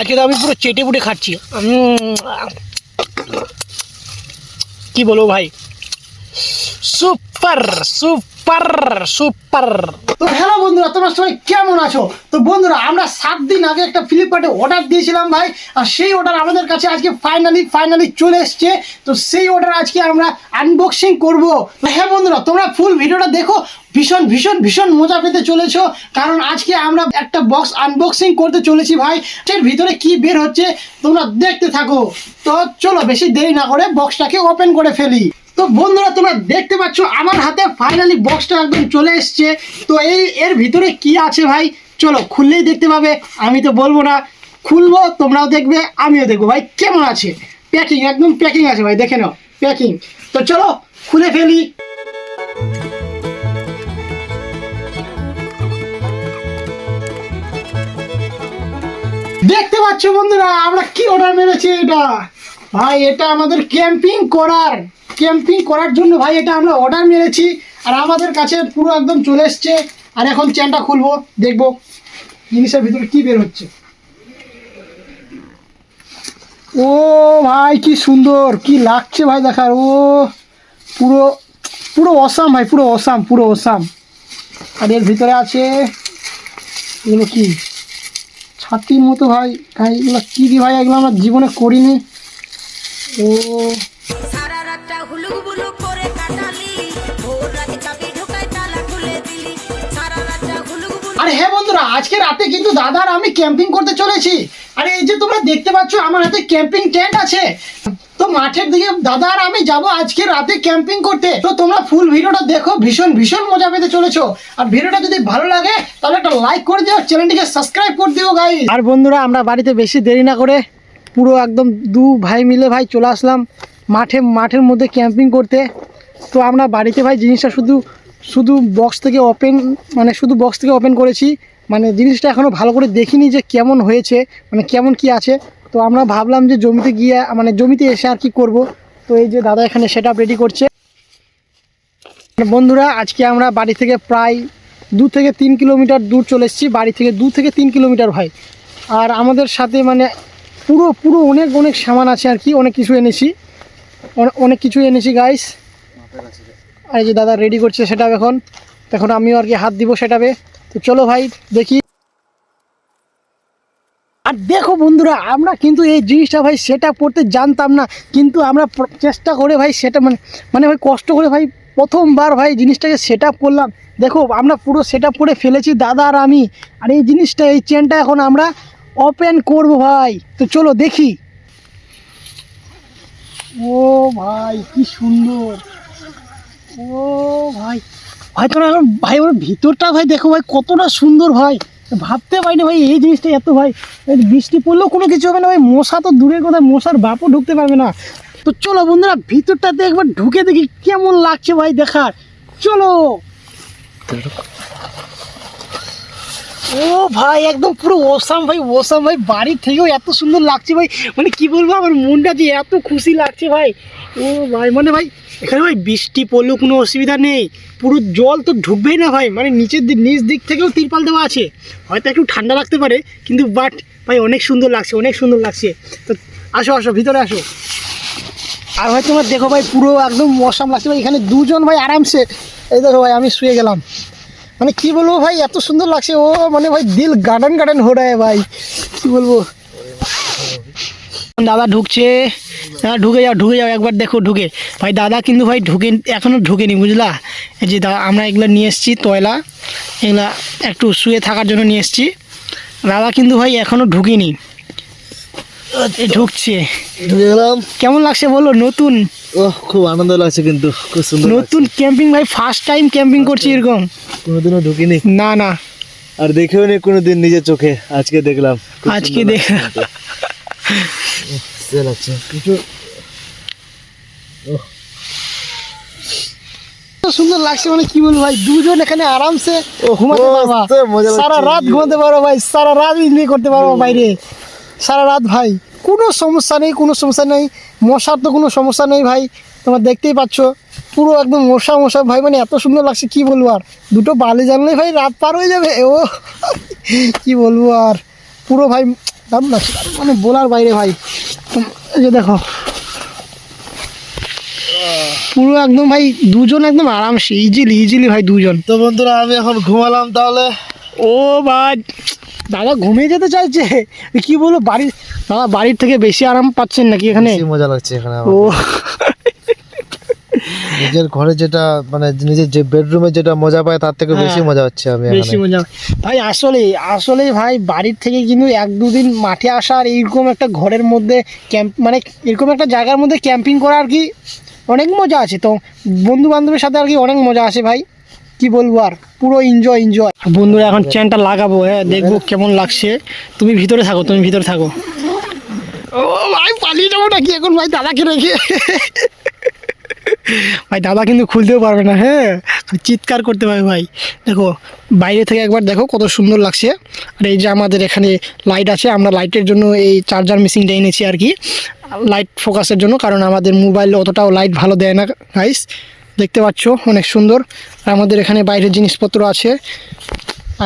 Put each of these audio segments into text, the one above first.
আজকে তো আমি পুরো চেটে পুটে খাচ্ছি। কি বলবো ভাই, সুপার সুপার সুপার। তো হ্যালো বন্ধুরা, তোমরা সবাই কেমন আছো? তো বন্ধুরা, আমরা 7 দিন আগে একটা ফ্লিপকার্টে অর্ডার দিয়েছিলাম ভাই, আর সেই অর্ডার আমাদের কাছে আজকে ফাইনালি চলে এসছে। তো সেই অর্ডার আজকে আমরা আনবক্সিং করব। হ্যাঁ বন্ধুরা, তোমরা ফুল ভিডিওটা দেখো, ভীষণ ভীষণ ভীষণ মজা পেতে চলেছো, কারণ আজকে আমরা একটা বক্স আনবক্সিং করতে চলেছি ভাই। এর ভিতরে কি বের হচ্ছে তোমরা দেখতে থাকো। তো চলো বেশি দেরি না করে বক্সটাকে ওপেন করে ফেলি। তো বন্ধুরা, তোমরা দেখতে পাচ্ছ আমার হাতে ফাইনালি বক্সটা একদম চলে এসছে। তো এর ভিতরে কি আছে ভাই, চলো খুললেই দেখতে পাবে। আমি তো বলবো না, খুলবো, তোমরাও দেখবে আমিও দেখবো ভাই কেমন আছে। প্যাকিং একদম প্যাকিং আছে ভাই, দেখে নাও প্যাকিং। তো চলো খুলে ফেলি। দেখতে পাচ্ছ বন্ধুরা, আমরা কি অর্ডার মেরেছি। এটা ভাই, এটা আমাদের ক্যাম্পিং করার জন্য ভাই এটা আমরা অর্ডার মেরেছি, আর আমাদের কাছে পুরো একদম চলে এসছে। আর এখন চেনটা খুলবো, দেখবো জিনিসের ভিতরে কি বের হচ্ছে। ও ভাই, কি সুন্দর, কি লাগছে ভাই দেখার। ও পুরো পুরো অসাম ভাই, পুরো অসাম। আর এর ভিতরে আছে এগুলো কি, ছাতির মতো ভাই। ভাই এগুলো কী দি ভাই, এগুলো আমরা জীবনে করিনি। ও আরে হ্যাঁ বন্ধুরা, আজকে রাতে কিন্তু দাদা আর আমি ক্যাম্পিং করতে চলেছি। আর এই যে তোমরা দেখতে পাচ্ছ আমার হাতে ক্যাম্পিং টেন্ট আছে। তো মাঠের দিকে দাদা আর আমি যাব আজকে রাতে ক্যাম্পিং করতে। তো তোমরা ফুল ভিডিওটা দেখো, ভীষণ ভীষণ মজা পেতে চলেছো। আর ভিডিওটা যদি ভালো লাগে তাহলে একটা লাইক করে দিও, চ্যানেলটিকে সাবস্ক্রাইব করে দিও গাইস। আর বন্ধুরা, আমরা বাড়িতে বেশি দেরি না করে পুরো একদম দু ভাই মিলে ভাই চলে আসলাম মাঠের মধ্যে ক্যাম্পিং করতে। তো আমরা বাড়িতে ভাই জিনিসটা শুধু বক্স থেকে ওপেন করেছি। মানে জিনিসটা এখনও ভালো করে দেখিনি যে কেমন হয়েছে, মানে কেমন কি আছে। তো আমরা ভাবলাম যে জমিতে এসে আর কি করব। তো এই যে দাদা এখানে সেটআপ রেডি করছে। বন্ধুরা, আজকে আমরা বাড়ি থেকে প্রায় 2 থেকে 3 কিলোমিটার দূর চলে এসেছি। বাড়ি থেকে 2 থেকে 3 কিলোমিটার ভাই। আর আমাদের সাথে মানে পুরো অনেক সামান আছে আর কি, অনেক কিছু এনেছি গাইস। আর এই যে দাদা রেডি করছে সেটাপ। এখন আমিও আর কি হাত দিব সেটাপে। তো চলো ভাই দেখি। আর দেখো বন্ধুরা, আমরা কিন্তু এই জিনিসটা ভাই সেটআপ করতে জানতাম না, কিন্তু আমরা চেষ্টা করে ভাই সেটা মানে ভাই কষ্ট করে ভাই প্রথমবার ভাই জিনিসটাকে সেটআপ করলাম। দেখো আমরা পুরো সেটআপ করে ফেলেছি দাদা আর আমি। আর এই চেনটা এখন আমরা ওপেন করব ভাই। তো চলো দেখি। ও ভাই কি সুন্দর। ও ভাই তোরা ভাই ওর ভিতরটা ভাই দেখো ভাই কতটা সুন্দর ভাই। ভাবতে পারিনি ভাই এই জিনিসটা এত ভাই। বৃষ্টি পড়লেও কোনো কিছু হবে না ভাই, মশা তো দূরের কথা, মশার বাপও ঢুকতে পারবে না। তো চলো বন্ধুরা, ভিতরটাতে একবার ঢুকে দেখি কেমন লাগছে ভাই দেখার। চলো। ও ভাই একদম পুরো ওসাম ভাই। বাড়ির থেকেও এত সুন্দর লাগছে ভাই, মানে কি বলবো, আমার মনটা যে এত খুশি লাগছে ভাই। ও ভাই মানে ভাই এখানে ভাই বৃষ্টি পড়লেও কোনো অসুবিধা নেই, পুরো জল তো ঢুকবেই না ভাই। মানে নিচ দিক থেকেও তিরপাল দেওয়া আছে, হয়তো একটু ঠান্ডা লাগতে পারে, কিন্তু বাট ভাই অনেক সুন্দর লাগছে। তো আসো ভিতরে আসো। আর ভাই তোমার দেখো ভাই পুরো একদম মশাম লাগছে ভাই। এখানে দুজন ভাই আরামসে, এই দেখো ভাই আমি শুয়ে গেলাম। মানে কি বলবো ভাই, এত সুন্দর লাগছে। ও মানে ভাই দিল গার্ডেন হো রা ভাই, কি বলবো। দাদা ঢুকছে, ঢুকে যাও একবার দেখো ঢুকে। ভাই দাদা কিন্তু ভাই এখনও ঢুকেনি বুঝলা। এই যে আমরা এগুলো নিয়ে এসেছি তয়লা, এগুলা একটু শুয়ে থাকার জন্য নিয়ে এসেছি। দাদা কিন্তু ভাই এখনও ঢুকেনি, ঢুকে গেলাম। কেমন লাগছে বলো নতুন? ও খুব আনন্দ লাগছে, কিন্তু খুব সুন্দর নতুন ক্যাম্পিং ভাই, ফার্স্ট টাইম ক্যাম্পিং করছি এরকম, কোনোদিনও ঢুকিনি। না আর দেখেও নি কোনোদিন নিজের চোখে, আজকে দেখলাম। লাগছে কিছু সুন্দর লাগছে, মানে কি বলবো ভাই। দুজন এখানে আরামসে ঘুমাতে পারবা, সারা রাত ঘুমাতে পারো ভাই, সারা রাত এনজয় করতে পারবো বাইরে সারা রাত ভাই। কোনো সমস্যা নেই, মশার তো কোনো সমস্যা নেই ভাই। তোমরা দেখতেই পাচ্ছ পুরো একদম মশা ভাই, মানে এত সুন্দর লাগছে কি বলবো। আর দুটো বালি জানলেই ভাই রাত পার হয়ে যাবে। ও কি বলবো। আর পুরো ভাই দারুণ লাগছে, মানে বলার বাইরে ভাই। এই যে দেখো পুরো একদম ভাই দুজন একদম আরামসে ইজিলি ভাই দুজন। তো বন্ধুরা আমি এখন ঘুমালাম তাহলে। ও ভাই দাদা ঘুমিয়ে যেতে চাইছে, কি বলবো দাদা বাড়ির থেকে বেশি আরাম পাচ্ছেন নাকি এখানে? বেশি মজা লাগছে এখানে ও নিজের ঘরে যেটা মানে নিজের যে বেডরুমে যেটা মজা পায় তার থেকে বেশি মজা হচ্ছে আমি বেশি এখানে। মজা ভাই। আসলে ভাই বাড়ির থেকে কিন্তু 1-2 দিন মাঠে আসা আর এইরকম একটা ঘরের মধ্যে ক্যাম্প, মানে এরকম একটা জায়গার মধ্যে ক্যাম্পিং করা আর কি অনেক মজা আছে। তো বন্ধু বান্ধবের সাথে আর কি অনেক মজা আছে ভাই, কি বলবো আর, পুরো এনজয়। বন্ধুরা এখন চ্যানটা লাগাবো, হ্যাঁ দেখবো কেমন লাগছে। তুমি ভিতরে থাকো। ও ভাই পালিয়ে যাবো নাকি এখন ভাই দাদাকে রেখে? ভাই দাদা কিন্তু খুলতেও পারবে না, হ্যাঁ চিৎকার করতে পারবে ভাই। দেখো বাইরে থেকে একবার দেখো কত সুন্দর লাগছে। আর এই যে আমাদের এখানে লাইট আছে, আমরা লাইটের জন্য এই চার্জার মেশিনটা এনেছি আর কি, লাইট ফোকাসের জন্য, কারণ আমাদের মোবাইলে অতটাও লাইট ভালো দেয় না গাইস। দেখতে পাচ্ছ অনেক সুন্দর। আর আমাদের এখানে বাইরের জিনিসপত্র আছে,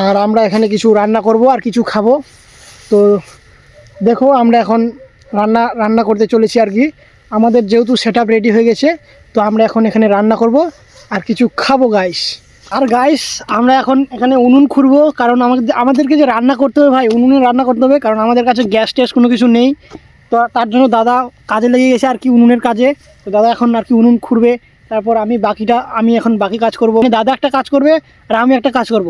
আর আমরা এখানে কিছু রান্না করব আর কিছু খাবো। তো দেখো আমরা এখন রান্না করতে চলেছি আর কি। আমাদের যেহেতু সেটআপ রেডি হয়ে গেছে, তো আমরা এখন এখানে রান্না করব আর কিছু খাবো গাইস। আর গাইস আমরা এখন এখানে উনুন খুঁড়বো, কারণ আমাদেরকে যে রান্না করতে হবে ভাই, উনুনে রান্না করতে হবে, কারণ আমাদের কাছে গ্যাস ট্যাস কোনো কিছু নেই। তো তার জন্য দাদা কাজে লেগে গেছে আর কি, উনুনের কাজে। তো দাদা এখন আর কি উনুন খুঁড়বে, তারপর আমি এখন বাকি কাজ করব। দাদা একটা কাজ করবে আর আমি একটা কাজ করব,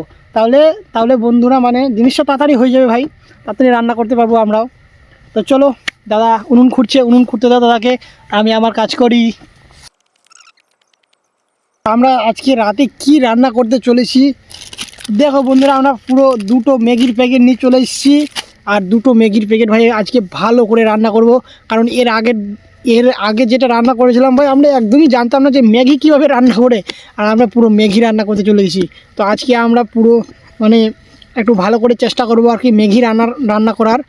তাহলে বন্ধুরা মানে জিনিসটা তাড়াতাড়ি হয়ে যাবে ভাই, তাড়াতাড়ি রান্না করতে পারবো আমরাও। তো চলো দাদা উনুন খুঁড়তে দাও দাদাকে, আমি আমার কাজ করি। আমরা আজকে রাতে কি রান্না করতে চলেছি দেখো বন্ধুরা, আমরা পুরো 2টো ম্যাগির প্যাকেট নিয়ে চলে এসেছি। আর 2টো ম্যাগির প্যাকেট ভাই আজকে ভালো করে রান্না করব, কারণ এর আগে যেটা রান্না করেছিলাম ভাই আমরা একদমই জানতাম না যে ম্যাগি কীভাবে রান্না করে, আর আমরা পুরো ম্যাগি রান্না করতে চলে গেছি। তো আজকে আমরা পুরো মানে একটু ভালো করে চেষ্টা করব আর কি ম্যাগি রান্না করার।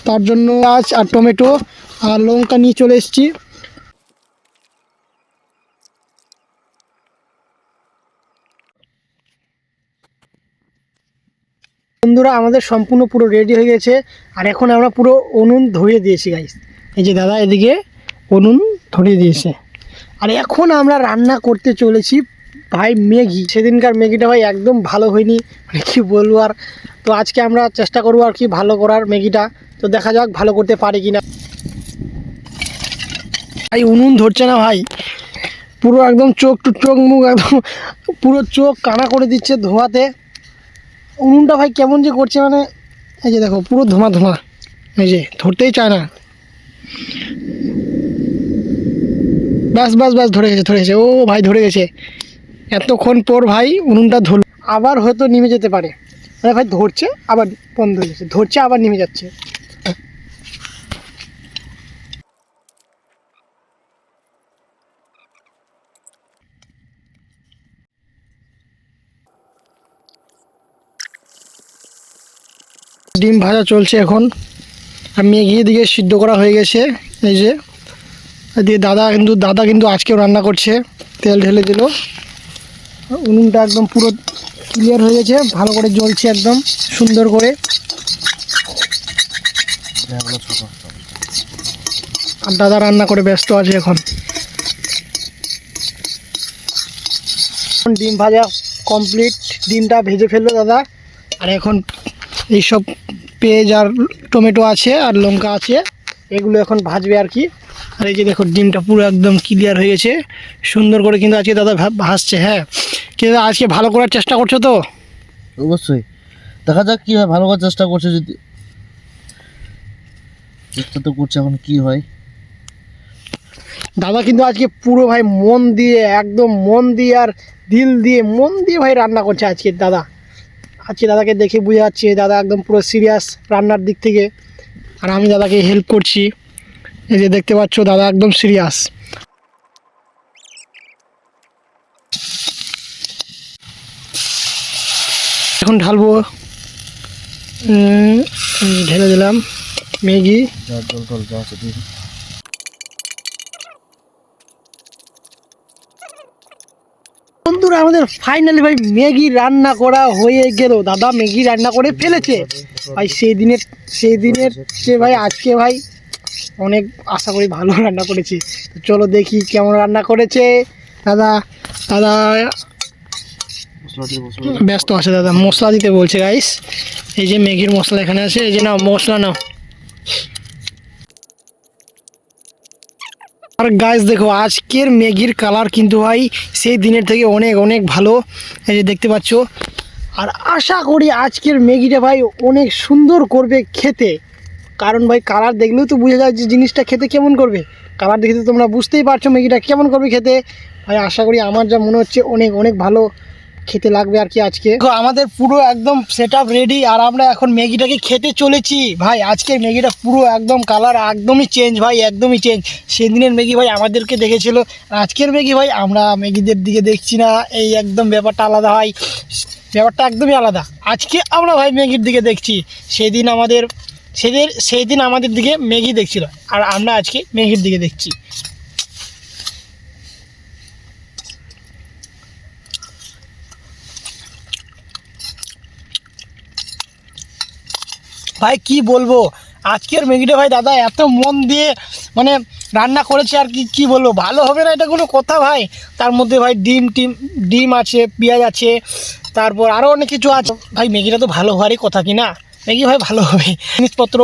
তার জন্য পেঁয়াজ আর টমেটো আর লঙ্কা নিয়ে চলে এসেছি। বন্ধুরা আমাদের সম্পূর্ণ পুরো রেডি হয়ে গেছে, আর এখন আমরা পুরো উনুন ধরিয়ে দিয়েছি গাইস। এই যে দাদা এদিকে উনুন ধরিয়ে দিয়েছে, আর এখন আমরা রান্না করতে চলেছি ভাই ম্যাগি। সেদিনকার ম্যাগিটা ভাই একদম ভালো হয়নি, মানে কী বলবো আর। তো আজকে আমরা চেষ্টা করবো আর কি ভালো করার ম্যাগিটা, তো দেখা যাক ভালো করতে পারি কিনা। ভাই উনুন ধরছে না ভাই, পুরো একদম চোখ মুখ একদম পুরো চোখ কানা করে দিচ্ছে ধোঁয়াতে। উনুনটা ভাই কেমন যে করছে, মানে এই যে দেখো পুরো ধোঁয়া, এই যে ধরতেই চায় না। বাস ধরে গেছে, ও ভাই ধরে গেছে। এতক্ষণ পর ভাই উনুনটা ধরল, আবার হয়তো নেমে যেতে পারে। মানে ভাই ধরছে আবার বন্ধ হয়ে গেছে, ধরছে আবার নেমে যাচ্ছে। ডিম ভাজা চলছে এখন, আর ম্যাগি দিকে সিদ্ধ করা হয়ে গেছে। এই যে এদিকে দাদা কিন্তু আজকেও রান্না করছে, তেল ঢেলে দিল। উনুনটা একদম পুরো ক্লিয়ার হয়ে গেছে, ভালো করে জ্বলছে একদম সুন্দর করে। আর দাদা রান্না করে ব্যস্ত আছে এখন। ডিম ভাজা কমপ্লিট, ডিমটা ভেজে ফেললো দাদা। আর এখন এইসব পেঁয়াজ আর টমেটো আছে আর লঙ্কা আছে, এগুলো এখন ভাজবে আর কি। আর এই যে দেখো ডিমটা পুরো একদম ক্লিয়ার হয়ে গেছে সুন্দর করে, কিন্তু আজকে দাদা ভাজছে। হ্যাঁ কিন্তু আজকে ভালো করার চেষ্টা করছো তো? অবশ্যই, দেখা যাক কি হয়, ভালো করার চেষ্টা করছে, যদি চেষ্টা তো করছে, এখন কি হয়। দাদা কিন্তু আজকে পুরো ভাই মন দিয়ে একদম মন দিয়ে আর দিল দিয়ে মন দিয়ে ভাই রান্না করছে আজকে দাদাকে দেখে বোঝা যাচ্ছে দাদা একদম পুরো সিরিয়াস রান্নার দিক থেকে। আর আমি দাদাকে হেল্প করছি, এই যে দেখতে পাচ্ছ দাদা একদম সিরিয়াস। এখন ঢালবো, ঢেলে দিলাম ম্যাগি। বন্ধুরা আমাদের ফাইনালি ভাই ম্যাগি রান্না করা হয়ে গেল, দাদা ম্যাগি রান্না করে ফেলেছে। ভাই সেই দিনের চেয়ে ভাই আজকে ভাই অনেক আশা করি ভালো রান্না করেছে। তো চলো দেখি কেমন রান্না করেছে। দাদা ব্যস্ত আছে দাদা, মশলা দিতে বলছে গাইস। এই যে ম্যাগির মশলা এখানে আছে, এই যে নাও মশলা নাও। আর গাইস দেখো আজকের ম্যাগির কালার কিন্তু ভাই সেই দিনের থেকে অনেক অনেক ভালো, এই যে দেখতে পাচ্ছ। আর আশা করি আজকের ম্যাগিটা ভাই অনেক সুন্দর করবে খেতে, কারণ ভাই কালার দেখলেও তো বোঝা যায় যে জিনিসটা খেতে কেমন করবে। কালার দেখে তো তোমরা বুঝতেই পারছো ম্যাগিটা কেমন করবে খেতে। ভাই আশা করি আমার যা মনে হচ্ছে অনেক অনেক ভালো খেতে লাগবে আর কি। আজকে আমাদের পুরো একদম সেট আপ রেডি, আর আমরা এখন ম্যাগিটাকে খেতে চলেছি। ভাই আজকের ম্যাগিটা পুরো একদম কালার একদমই চেঞ্জ ভাই, একদমই চেঞ্জ। সেদিনের ম্যাগি ভাই আমাদেরকে দেখেছিল, আজকের ম্যাগি ভাই আমরা ম্যাগিদের দিকে দেখছি না, এই একদম ব্যাপারটা আলাদা হয়, ব্যাপারটা একদমই আলাদা। আজকে আমরা ভাই ম্যাগির দিকে দেখছি, সেই দিন আমাদের দিকে ম্যাগি দেখছিল, আর আমরা আজকে ম্যাগির দিকে দেখছি। ভাই কি বলবো, আজকের ম্যাগিটা ভাই দাদা এত মন দিয়ে মানে রান্না করেছে, আর কি বলবো, ভালো হবে না এটা কোনো কথা ভাই। তার মধ্যে ভাই ডিম আছে, পেঁয়াজ আছে, তারপর আরও অনেক কিছু আছে। ভাই ম্যাগিটা তো ভালো হওয়ারই কথা কি না, ম্যাগি ভাই ভালো হবে, জিনিসপত্র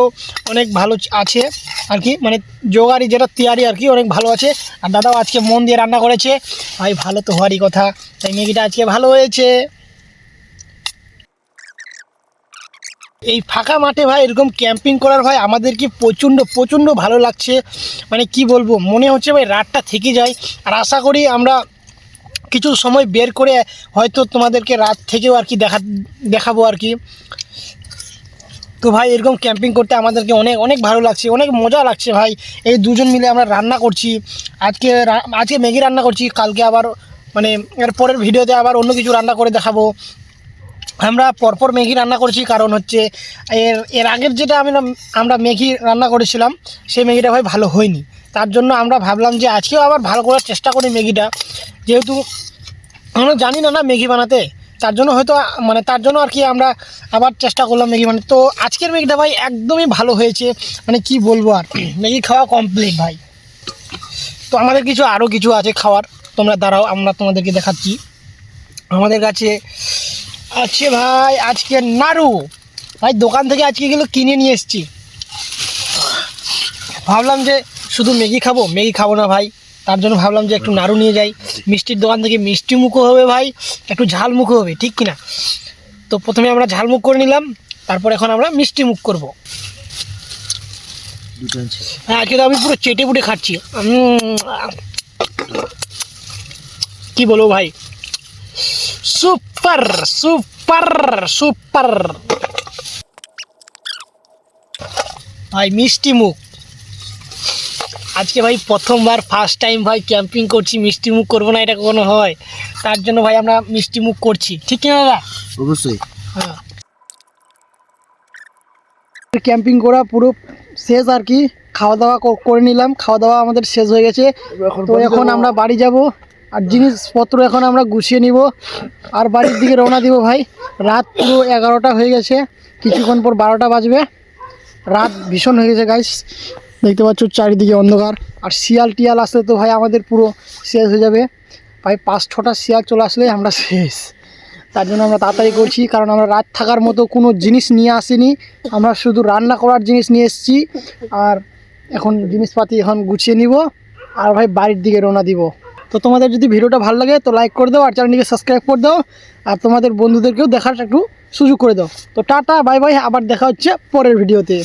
অনেক ভালো আছে আর কি, মানে জোগাড়ি যেটা তৈরি আর কি অনেক ভালো আছে। আর দাদাও আজকে মন দিয়ে রান্না করেছে, ভাই ভালো তো হওয়ারই কথা, তাই ম্যাগিটা আজকে ভালো হয়েছে। এই ফাঁকা মাঠে ভাই এরকম ক্যাম্পিং করার ভাই আমাদেরকে প্রচণ্ড ভালো লাগছে, মানে কি বলবো, মনে হচ্ছে ভাই রাতটা থেকে যায়। আর আশা করি আমরা কিছু সময় বের করে হয়তো তোমাদেরকে রাত থেকেও আর কি দেখাবো আর কি। তো ভাই এরকম ক্যাম্পিং করতে আমাদেরকে অনেক অনেক ভালো লাগছে, অনেক মজা লাগছে ভাই। এই দুজন মিলে আমরা রান্না করছি, আজকে ম্যাগি রান্না করছি, কালকে আবার মানে এর পরের ভিডিওতে আবার অন্য কিছু রান্না করে দেখাবো। আমরা পরপর ম্যাগি রান্না করেছি, কারণ হচ্ছে এর আগের যেটা আমরা ম্যাগি রান্না করেছিলাম সেই ম্যাগিটা ভাই ভালো হয়নি, তার জন্য আমরা ভাবলাম যে আজকেও আবার ভালো করার চেষ্টা করি ম্যাগিটা, যেহেতু আমরা জানি না ম্যাগি বানাতে, তার জন্য হয়তো মানে তার জন্য আর কি আমরা আবার চেষ্টা করলাম ম্যাগি বানাতে। তো আজকের ম্যাগিটা ভাই একদমই ভালো হয়েছে, মানে কি বলবো, আর ম্যাগি খাওয়া কমপ্লিট ভাই। তো আমাদের আরও কিছু আছে খাওয়ার, তোমরা দাঁড়াও আমরা তোমাদেরকে দেখাচ্ছি। আমাদের কাছে আছে ভাই আজকে নাড়ু, ভাই দোকান থেকে আজকে এগুলো কিনে নিয়ে এসেছি। ভাবলাম যে শুধু ম্যাগি খাবো না ভাই, তার জন্য ভাবলাম যে একটু নাড়ু নিয়ে যাই। মিষ্টির দোকান থেকে মিষ্টি মুখও হবে ভাই, একটু ঝাল মুখও হবে, ঠিক কিনা? তো প্রথমে আমরা ঝাল মুখ করে নিলাম, তারপর এখন আমরা মিষ্টি মুখ করবো। হ্যাঁ আজকে তো আমি পুরো চেটে পুটে খাচ্ছি, কি বলবো ভাই, সুপার ভাই মিষ্টি মুখ। আজকে ভাই প্রথমবার ফার্স্ট টাইম ভাই ক্যাম্পিং করছি, মিষ্টি মুখ করবো না এটা কখনো হয়, তার জন্য ভাই আমরা মিষ্টি মুখ করছি, ঠিক কিনা দাদা? অবশ্যই। হ্যাঁ ক্যাম্পিং করা পুরো শেষ আর কি, খাওয়া দাওয়া করে নিলাম, খাওয়া দাওয়া আমাদের শেষ হয়ে গেছে। তো এখন আমরা বাড়ি যাব, আর জিনিসপত্র এখন আমরা গুছিয়ে নিব, আর বাড়ির দিকে রওনা দিব ভাই। রাত পুরো 11টা হয়ে গেছে, কিছুক্ষণ পর 12টা বাজবে, রাত ভীষণ হয়ে গেছে গাইস, দেখতে পাচ্ছ চারিদিকে অন্ধকার। আর শিয়াল আসলে তো ভাই আমাদের পুরো শেষ হয়ে যাবে ভাই, 5-6টা শিয়াল চলে আসলেই আমরা শেষ, তার জন্য আমরা তাড়াতাড়ি করছি, কারণ আমরা রাত থাকার মতো কোনো জিনিস নিয়ে আসিনি, আমরা শুধু রান্না করার জিনিস নিয়ে এসেছি। আর এখন জিনিসপাতি এখন গুছিয়ে নিব, আর ভাই বাড়ির দিকে রওনা দিব। তো তোমাদের যদি ভিডিওটা ভালো লাগে তো লাইক করে দাও, আর চ্যানেলটিকে সাবস্ক্রাইব করে দাও, আর তোমাদের বন্ধুদেরকেও দেখার একটু সুযোগ করে দাও। তো টাটা বাই বাই, আবার দেখা হচ্ছে পরের ভিডিওতে।